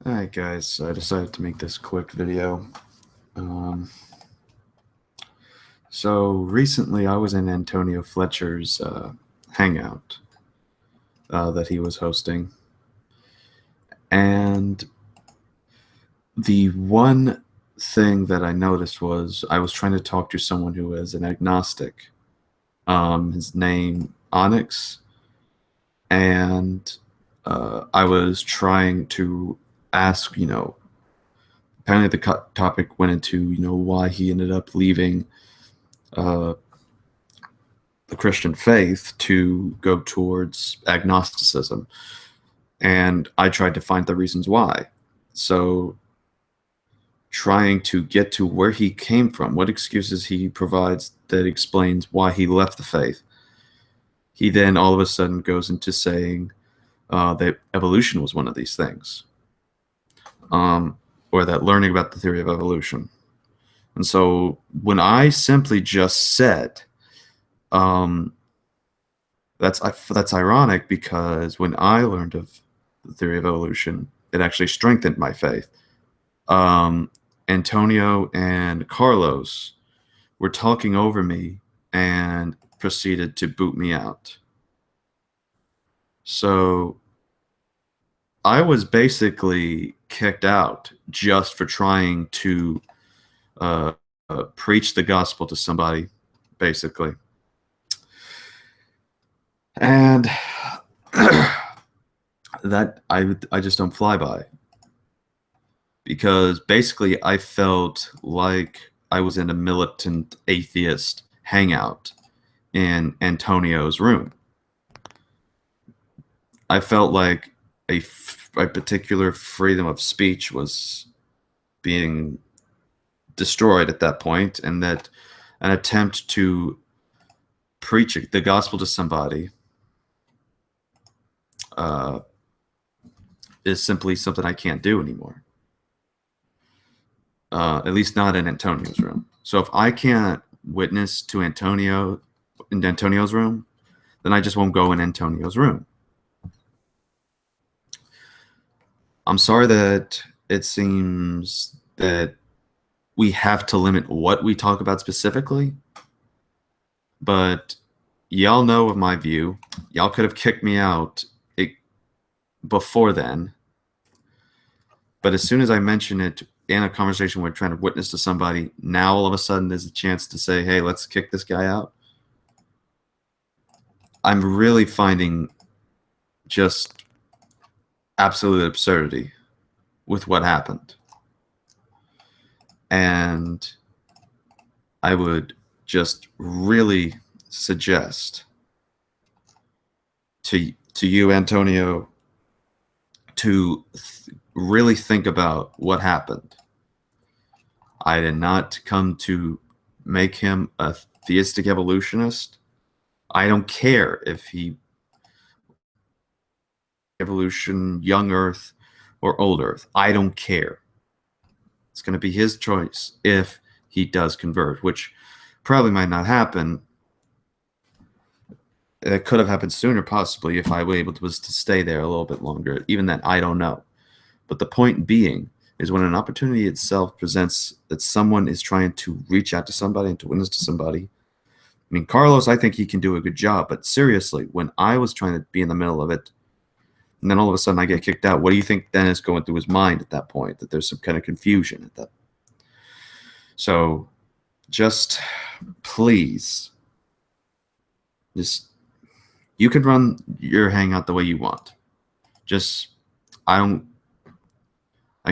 Alright guys, so I decided to make this quick video. So recently I was in Antonio Fletcher's Hangout that he was hosting, and the one thing that I noticed was I was trying to talk to someone who is an agnostic. His name Onyx, and I was trying to ask, apparently the topic went into, why he ended up leaving uh, the Christian faith to go towards agnosticism. And I tried to find the reasons why. So, trying to get to where he came from, what excuses he provides that explains why he left the faith. He then all of a sudden goes into saying that evolution was one of these things, or that learning about the theory of evolution. And so when I simply just said, that's ironic because when I learned of the theory of evolution, it actually strengthened my faith. Antonio and Carlos were talking over me and proceeded to boot me out. So I was basically kicked out just for trying to preach the gospel to somebody, basically. And that I just don't fly by, because basically I felt like I was in a militant atheist hangout in Antonio's room. I felt like a particular freedom of speech was being destroyed at that point, and that an attempt to preach the gospel to somebody is simply something I can't do anymore. At least not in Antonio's room. So if I can't witness to Antonio in Antonio's room, then I just won't go in Antonio's room. I'm sorry that it seems that we have to limit what we talk about specifically, but y'all know of my view. Y'all could have kicked me out before then, but as soon as I mention it in a conversation we're trying to witness to somebody, now all of a sudden there's a chance to say, hey, let's kick this guy out. I'm really finding just absolute absurdity with what happened. And I would just really suggest to you, Antonio, to really think about what happened. I did not come to make him a theistic evolutionist. I don't care if he evolution, young Earth, or old Earth. I don't care. It's going to be his choice if he does convert, which probably might not happen. It could have happened sooner, possibly, if I was to stay there a little bit longer. Even then, I don't know. But the point being is, when an opportunity itself presents that someone is trying to reach out to somebody and to witness to somebody. I mean, Carlos, I think he can do a good job. But seriously, when I was trying to be in the middle of it, and then all of a sudden I get kicked out, what do you think then is going through his mind at that point? That there's some kind of confusion at that. So just please, you can run your hangout the way you want. I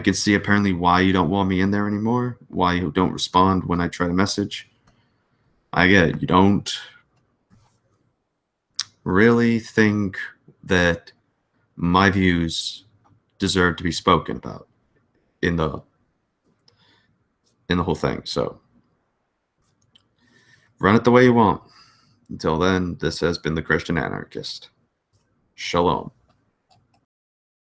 can see apparently why you don't want me in there anymore, why you don't respond when I try to message. I get it. You don't really think that my views deserve to be spoken about in the whole thing. So run it the way you want. Until then, this has been the Christian Anarchist. Shalom.